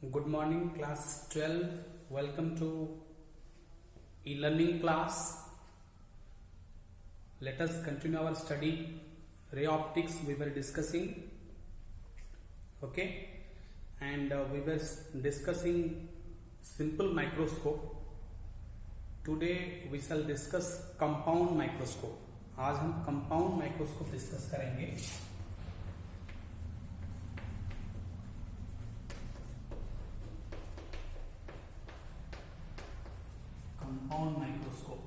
Good morning, class 12. Welcome to e-learning class. Let us continue our study. Ray optics we were discussing. Okay, and we were discussing simple microscope. Today we shall discuss compound microscope. आज हम compound microscope discuss करेंगे. Compound microscope.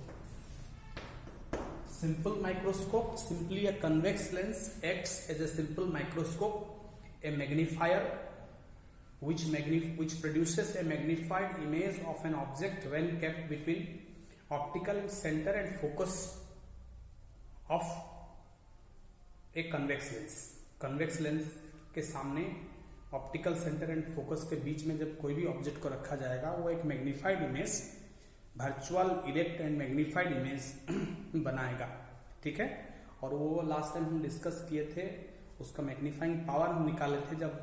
Simple microscope, simply a convex lens acts as a simple microscope, a magnifier which produces a magnified image of an object when kept between optical center and focus of a convex lens. Convex lens के सामने optical centre and focus के बीच में जब कोई भी object को रखा जाएगा वो एक magnified image, virtual erect and magnified image बनाएगा. ठीक है, और वो लास्ट टाइम हम डिस्कस किए थे, उसका मैग्नीफाइंग पावर हम निकाले थे जब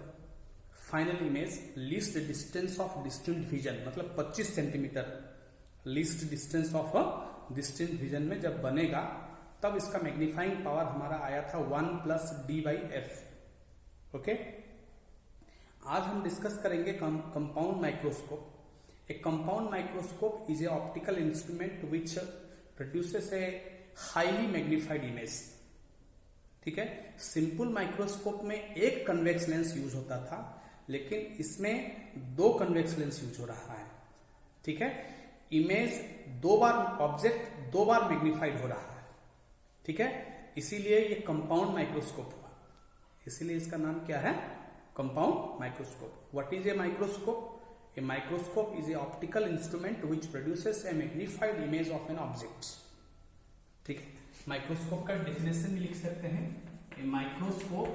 final image least distance of distinct vision, मतलब 25 centimetre least distance of distinct vision में जब बनेगा तब इसका मैग्नीफाइंग पावर हमारा आया था 1+d/f. ओके, आज हम डिस्कस करेंगे compound microscope. A compound microscope is a optical instrument which produces a highly magnified image. ठीक है, सिंपल माइक्रोस्कोप में एक कन्वेक्स लेंस यूज होता था, लेकिन इसमें दो कन्वेक्स लेंस यूज हो रहा है. ठीक है, इमेज दो बार, ऑब्जेक्ट दो बार मैग्नीफाइड हो रहा है. ठीक है, इसीलिए ये कंपाउंड माइक्रोस्कोप हुआ. इसीलिए इसका नाम क्या है? Compound microscope. What is a microscope? A microscope is a optical instrument which produces a magnified image of an object. ठीक है, माइक्रोस्कोप का डेफिनेशन भी लिख सकते हैं. A microscope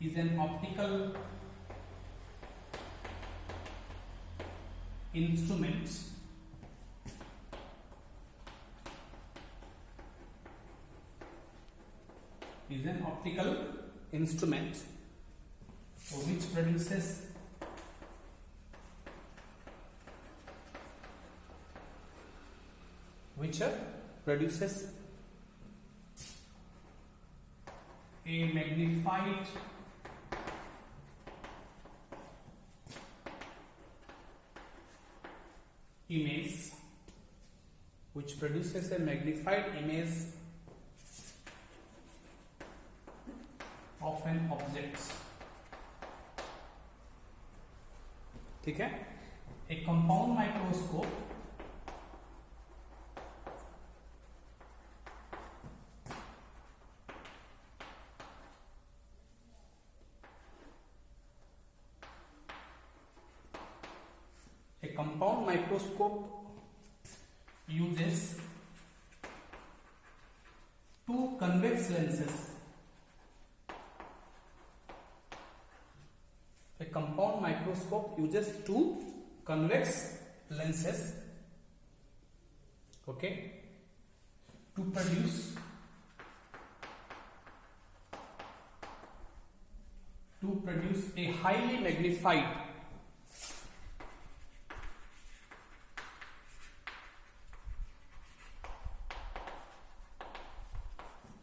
is an optical instrument which produces a magnified image of an object. ठीक है, एक compound microscope uses two convex lenses. A compound microscope uses two convex lenses, okay, to produce a highly magnified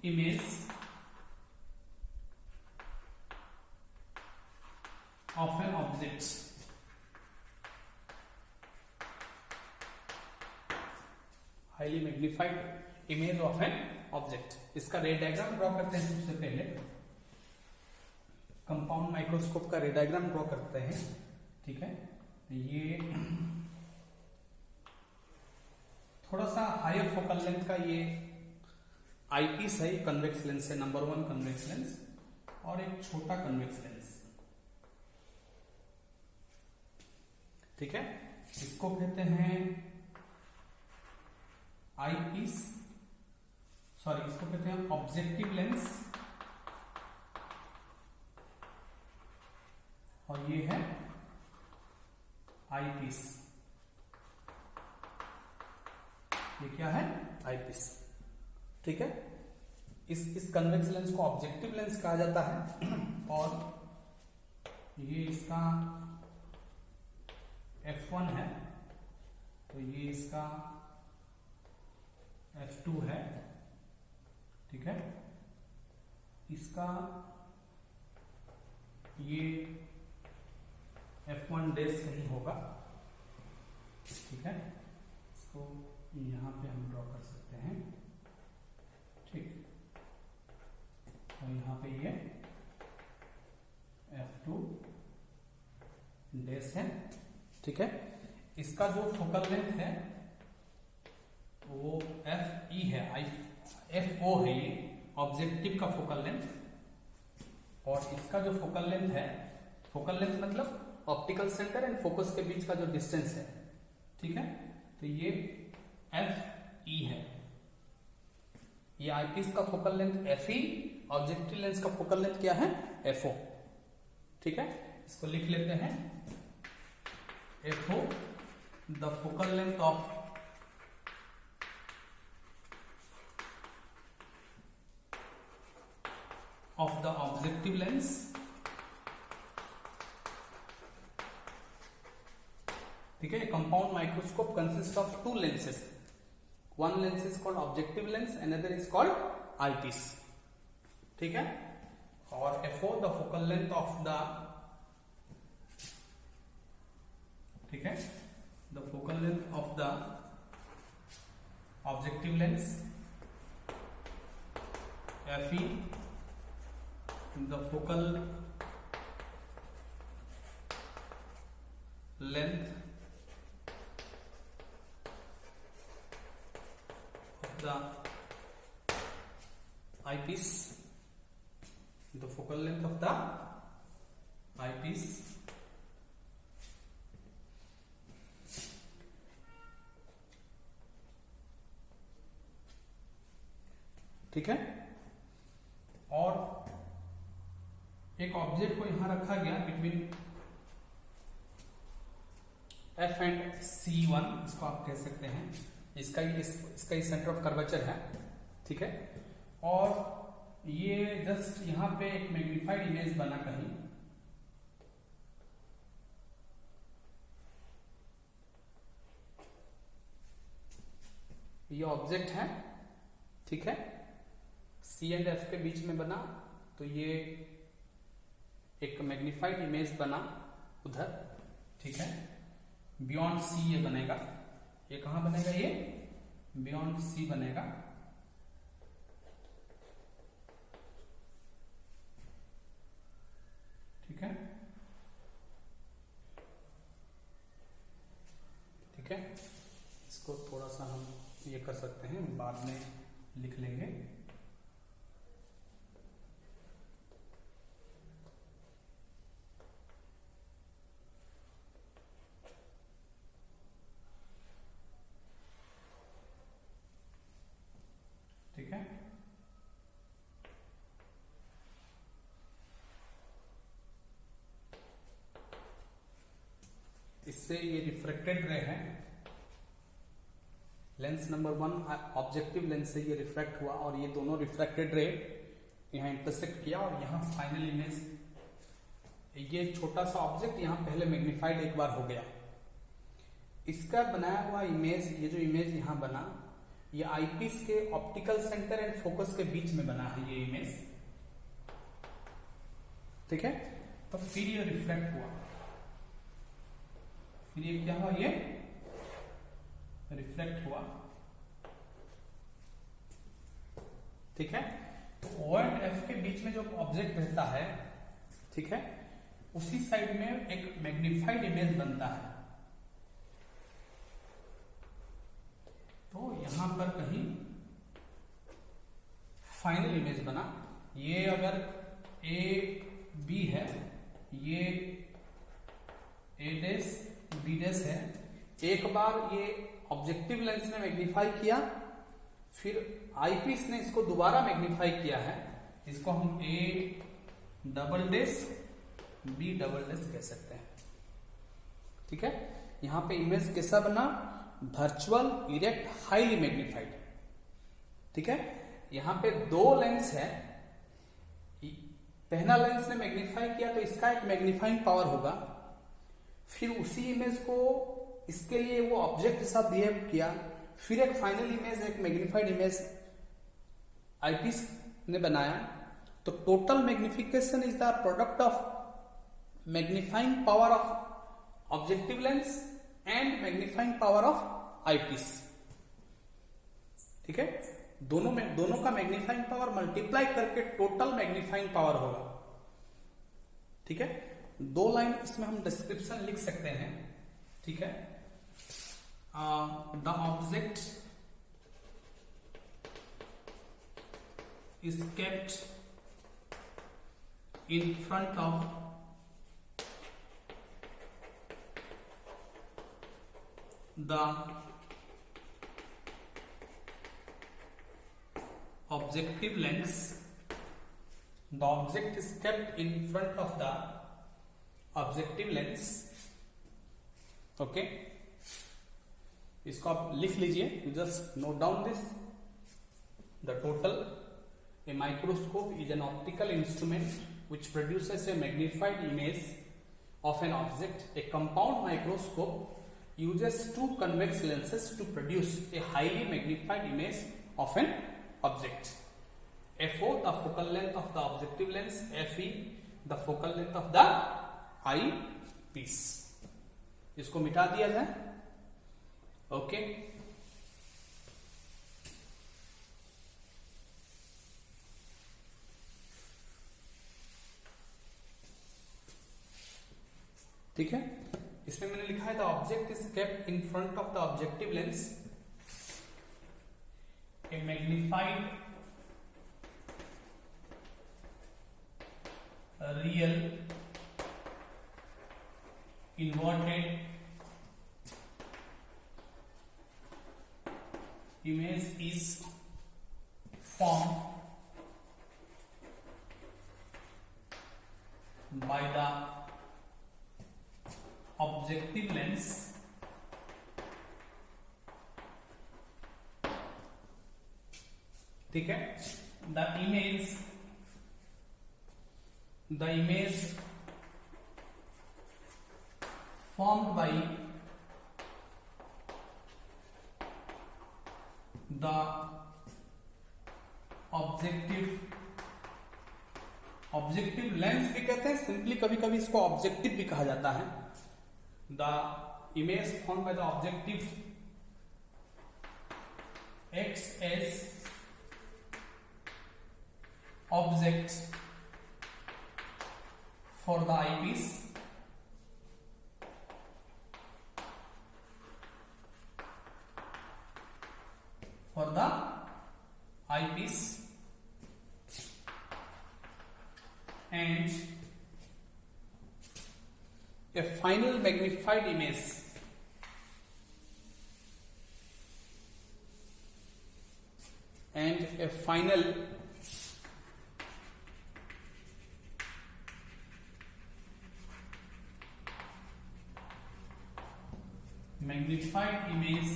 image of an object. Highly magnified image of an object. इसका रे diagram draw करते हैं. सबसे पहले compound microscope का रे diagram draw करते हैं. ठीक है, ये थोड़ा सा हायर फोकल लेंथ का ये आईपीस है, कन्वेक्स लेंस है, नंबर 1 कन्वेक्स लेंस, और एक छोटा कन्वेक्स लेंस. ठीक है, इसको कहते हैं आईपीस, सॉरी, इसको कहते हैं ऑब्जेक्टिव लेंस, और ये है आईपीस. ये क्या है? आईपीस. ठीक है, इस कन्वेक्स लेंस को ऑब्जेक्टिव लेंस कहा जाता है और ये इसका f1 है, तो ये इसका f2 है, ठीक है। इसका ये f1 डैश कहीं होगा, ठीक है। इसको यहां पे हम ड्रॉ कर सकते हैं, ठीक। और यहाँ पे ये f2 डैश है, ठीक है। इसका जो फोकल लेंथ है वो FE है, FO है, ये ऑब्जेक्टिव का फोकल लेंथ। और इसका जो फोकल लेंथ है, फोकल लेंथ मतलब ऑप्टिकल सेंटर एंड फोकस के बीच का जो डिस्टेंस है, ठीक है, तो ये FE है। ये आईपीस का focal length FE, objective lens का फोकल लेंथ क्या है, FO, ठीक है। इसको लिख लेते हैं, FO the focal length of the objective lens ठीक है। Compound microscope consist of to lenses, one lens is called objective lens, another is called eyepiece, ठीक है। और FO the focal length of the, ठीक है, the focal length of the objective lens, FE the focal length of the eyepiece, the focal length of the eyepiece, ठीक है। और एक object को यहां रखा गया बिटवीन F एंड C1, इसको आप कह सकते हैं, इसका ही सेंटर ऑफ कर्वेचर है, ठीक है। और ये जस्ट यहां पे एक मैग्नीफाइड इमेज बना कहीं, ये ऑब्जेक्ट है, ठीक है, C एंड F के बीच में बना, तो ये एक मैग्नीफाइड इमेज बना उधर, ठीक है। बियॉन्ड C ये बनेगा, ये कहां बनेगा, ये बियॉन्ड C बनेगा, ठीक है, ठीक है। इसको थोड़ा सा हम ये कर सकते हैं, बाद में लिख लेंगे, ठीक है। इससे ये रिफ्रैक्टेड रे है, लेंस नंबर 1 ऑब्जेक्टिव लेंस से ये रिफ्रैक्ट हुआ और ये दोनों रिफ्रैक्टेड रे यहां इंटरसेक्ट किया और यहां फाइनल इमेज, ये छोटा सा ऑब्जेक्ट यहां पहले मैग्नीफाइड एक बार हो गया, इसका बनाया हुआ इमेज, ये जो इमेज यहां बना, ये आईपीस के ऑप्टिकल सेंटर एंड फोकस के बीच में बना है ये इमेज, ठीक है। तो फिर ये रिफ्लेक्ट हुआ, फिर ये क्या हुआ, ये रिफ्लेक्ट हुआ, ठीक है। तो O एंड F के बीच में जो ऑब्जेक्ट रहता है, ठीक है, उसी साइड में एक मैग्नीफाइड इमेज बनता है। तो यहां पर कहीं फाइनल इमेज बना, ये अगर A B है, ये A डैश B डैश है, एक बार ये ऑब्जेक्टिव लेंस ने मैग्नीफाई किया, फिर आईपीस ने इसको दोबारा मैग्नीफाई किया है, इसको हम A double dash B double dash कह सकते हैं, ठीक है। यहां पे इमेज कैसा बना, वर्चुअल, इरेक्ट, हाईली मैग्नीफाइड, ठीक है। यहां पे दो लेंस है, पहला लेंस ने मैग्नीफाई किया तो इसका एक मैग्नीफाइंग पावर होगा, फिर उसी इमेज को इसके लिए वो ऑब्जेक्ट के साथ बिहेव किया, फिर एक फाइनल इमेज, एक मैग्नीफाइड इमेज आईपीस ने बनाया, तो total magnification is the product of magnifying power of objective lens and magnifying power of eyepiece. ठीक है, दोनों का मैग्नीफाइंग पावर मल्टीप्लाई करके टोटल मैग्नीफाइंग पावर होगा। ठीक है, दो लाइन इसमें हम डिस्क्रिप्शन लिख सकते हैं। ठीक है, the object is kept in front of the objective lens. The object is kept in front of the objective lens. Okay, इसको आप लिख लीजिए, you just note down this. The total, a microscope is an optical instrument which produces a magnified image of an object. A compound microscope uses two convex lenses to produce a highly magnified image of an object. FO, the focal length of the objective lens. FE, the focal length of the eyepiece. इसको मिटा दिया जाए। Okay, ठीक है, इसमें मैंने लिखा है the object is kept in front of the objective lens, A magnified real inverted image is form by the objective lens ठीक है, the image formed by the objective lens भी कहते हैं, सिंपली कभी कभी इसको ऑब्जेक्टिव भी कहा जाता है। The image formed by the objective acts as object for the eyepiece and a final magnified image and a final magnified image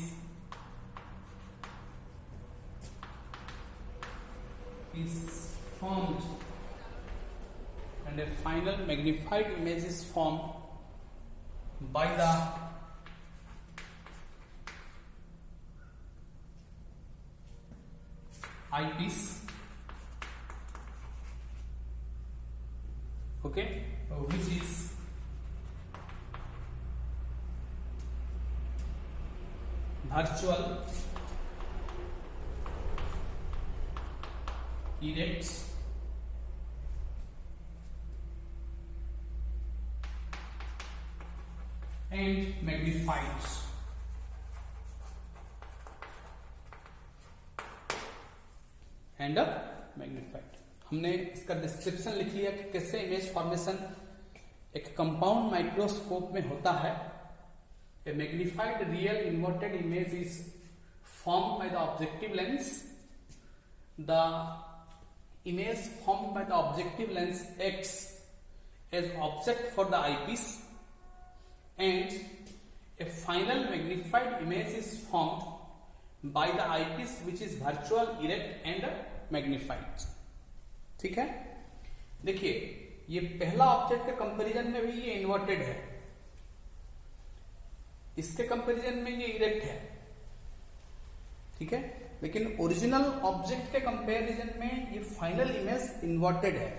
is formed and a final magnified image is formed by the eyepiece, okay, which is virtual erect and magnified and magnified। हमने इसका description लिख लिया कि कैसे image formation एक compound microscope में होता है। A magnified real inverted image is formed by the objective lens. The image formed by the objective lens acts as object for the eyepiece and a final magnified image is formed by the eyepiece which is virtual, erect and magnified. ठीक है, देखिए ये पहला object के comparison में भी ये inverted है, इसके कंपैरिजन में ये इरेक्ट है। ठीक है, लेकिन ओरिजिनल ऑब्जेक्ट के कंपैरिजन में ये फाइनल इमेज इन्वर्टेड है,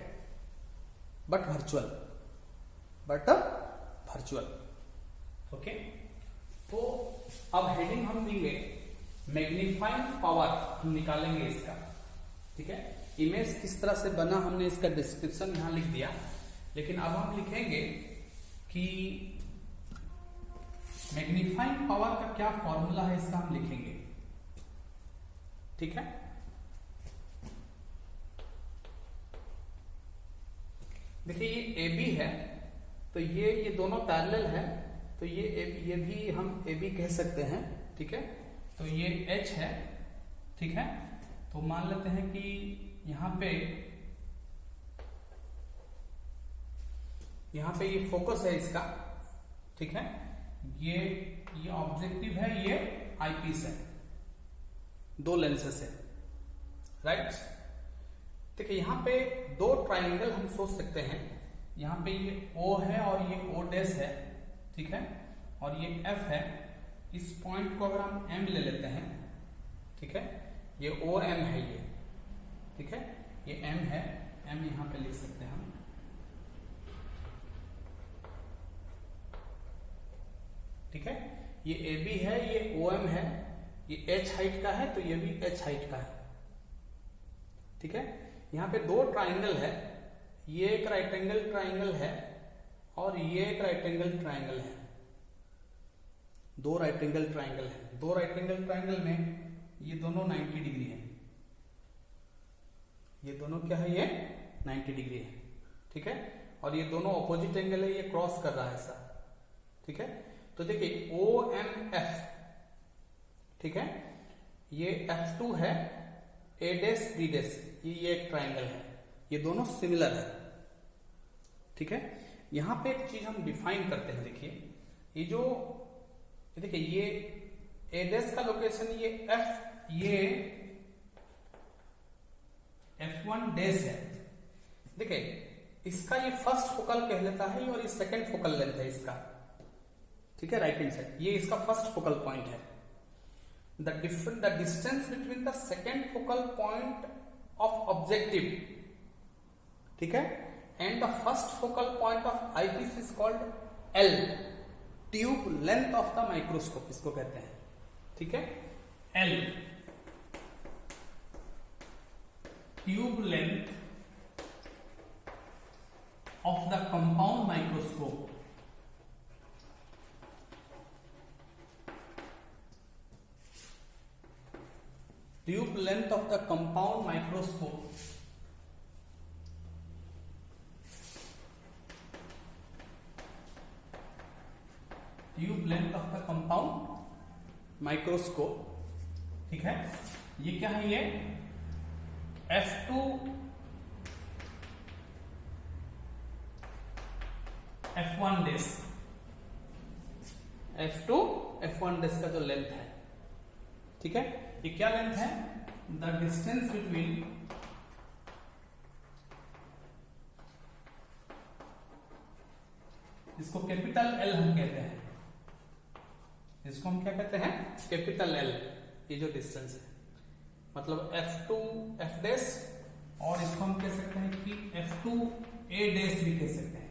बट वर्चुअल। ओके, तो अब हेडिंग हम देंगे मैग्नीफाइंग पावर, हम निकालेंगे इसका। ठीक है, इमेज किस तरह से बना हमने इसका डिस्क्रिप्शन यहां लिख दिया, लेकिन अब हम लिखेंगे कि मैग्नीफाइंग पावर का क्या फॉर्मूला है, इसका हम लिखेंगे। ठीक है, देखिए ये AB है, तो ये दोनों पैरेलल है, तो ये भी हम AB कह सकते हैं। ठीक है, तो ये H है। ठीक है, तो मान लेते हैं कि यहां पे ये फोकस है इसका। ठीक है, ये ऑब्जेक्टिव है, ये आईपीस है, दो लेंसेस है, राइट। देखिए यहां पे दो ट्राइंगल हम सोच सकते हैं, यहां पे ये O है और ये O डैश है। ठीक है, और ये F है। इस पॉइंट को अगर हम M ले लेते हैं, ठीक है, ये OM है ये। ठीक है, ये M है, M यहां पे लिख सकते हैं हम। ठीक है, ये AB है, ये OM है, ये H हाइट का है, तो ये भी H हाइट का है। ठीक है, यहां पे दो ट्राइंगल है, ये एक राइट एंगल ट्राइंगल है और ये एक राइट एंगल ट्राइंगल है। दो राइट एंगल ट्राइंगल है, दो राइट एंगल ट्राइंगल में ये दोनों 90 डिग्री है, ये दोनों क्या है, ये 90 डिग्री है। ठीक है, और ये दोनों ऑपोजिट एंगल है, ये क्रॉस कर रहा है ऐसा। ठीक है, तो देखिए OMF, ठीक है, ये F2 है, A डैश B डैश, ये एक ट्राइंगल है, ये दोनों सिमिलर है। ठीक है, यहां पे एक चीज हम डिफाइन करते हैं। देखिए ये जो देखिए ये A डैश का लोकेशन ये F1 डैश है। देखिए इसका ये फर्स्ट फोकल कह लेता है और ये सेकंड फोकल लेंथ है इसका। ठीक है, राइट हैंड साइड, ये इसका फर्स्ट फोकल पॉइंट है। The distance between the second focal point of objective, ठीक है, and the first focal point of eyepiece is called L, tube length of the microscope इसको कहते हैं। ठीक है, L tube length of the compound microscope. Tube length of the compound microscope, tube length of the compound microscope। ठीक है, ये क्या है, ये F2 F1 dash, F2 F1 dash का जो लेंथ है। ठीक है, ये क्या लेंथ है, द डिस्टेंस बिटवीन इसको कैपिटल L हम कहते हैं, इसको हम क्या कहते हैं, कैपिटल L। ये जो डिस्टेंस है मतलब F2 F डैश, और इसको हम कह सकते हैं कि F2 A डैश भी कह सकते हैं,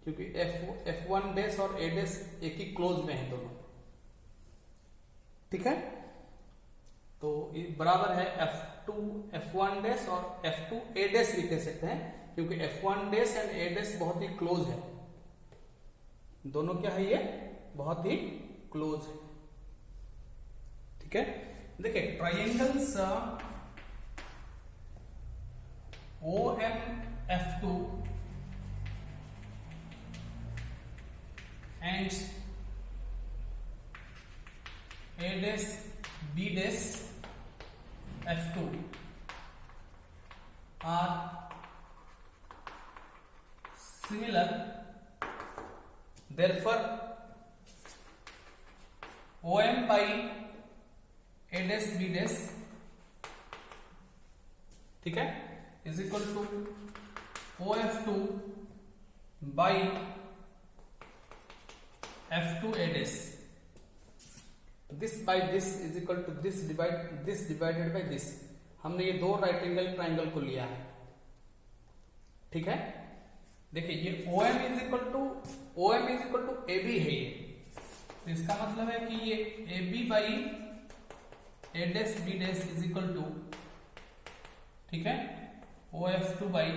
क्योंकि F1 डैश और A डैश एक ही क्लोज में है दोनों। ठीक है, तो ये बराबर है F2 F1 डैश और F2 A डैश भी कह सकते हैं, क्योंकि F1 dash and A dash बहुत ही क्लोज है, दोनों क्या है, ये बहुत ही क्लोज है। ठीक है, देखिए triangles OMF2 and A dash B dash F2 are similar, therefore OM by A dash B dash ठीक है, is equal to OF2 by F2 A dash, this by this is equal to this divided by this. हमने ये दो right angle triangle को लिया है, ठीक है। देखिए ये OM is equal to AB है ये, तो इसका मतलब है कि ये AB by A dash B dash is equal to, ठीक है, OF2 by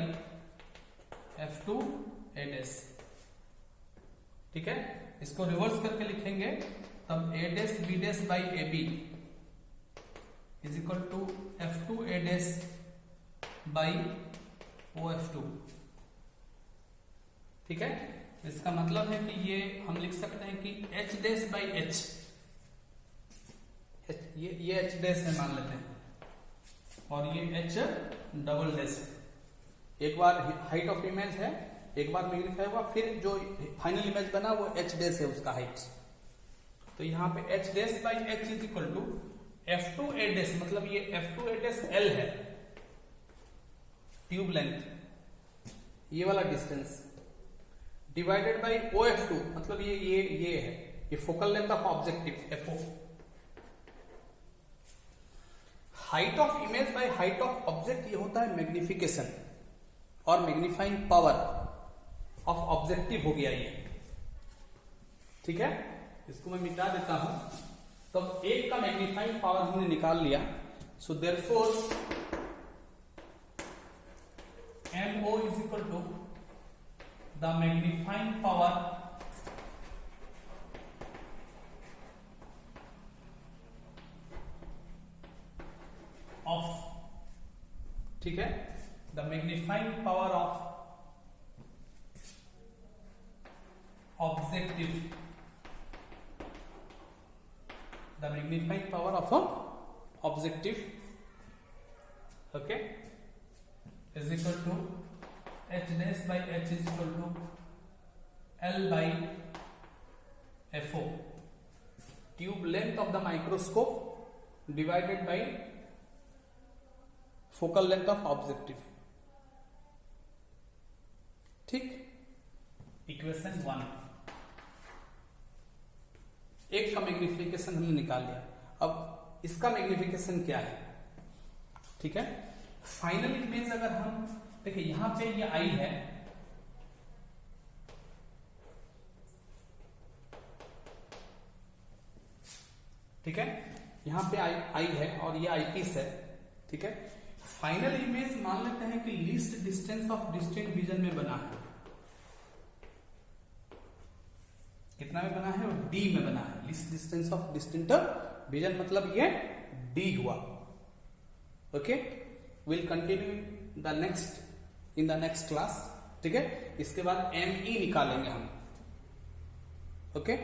F2 A dash, ठीक है। इसको रिवर्स करके लिखेंगे तब A dash B dash by AB is equal to F2 A dash by OF2, ठीक है। इसका मतलब है कि ये हम लिख सकते हैं कि H डैश बाई H, ये H डैश है मान लेते हैं, और ये H डबल डैश है। एक बार हाइट ऑफ इमेज है, एक बार मैग्नीफाई हुआ, फिर जो फाइनल इमेज बना वो H डैश है उसका हाइट। तो यहाँ पे H dash by H is equal to F2 A dash, मतलब ये F2 A डैश L है, ट्यूब लेंथ, ये वाला डिस्टेंस, डिवाइडेड बाई OF2, मतलब ये है, ये focal length of objective FO। Height of image by height of object, ये होता है मैग्निफिकेशन और मैग्नीफाइंग पावर ऑफ ऑब्जेक्टिव हो गया ये, ठीक है। इसको मैं मिटा देता हूं। तब एक का मैग्नीफाइंग पावर हमने निकाल लिया, so therefore MO is equal to the magnifying power of, ठीक है, the magnifying power of objective, the magnifying power of objective, okay, is equal to H dash by H is equal to L by FO, tube length of the microscope divided by focal length of objective, ठीक। Equation 1, एक का magnification हमने निकाल लिया, अब इसका magnification क्या है, ठीक है। फाइनल इमेज अगर हम देखिए, यहां पे ये I है, ठीक है, यहां पे I है और ये आईपीस है, ठीक है। फाइनल इमेज मान लेते हैं कि least distance of distant vision में बना है, कितना में बना है, D में बना है, least distance of distant vision, मतलब ये D हुआ, okay. Will continue the next in the next class, ठीक है। इसके बाद ME निकालेंगे हम, ओके।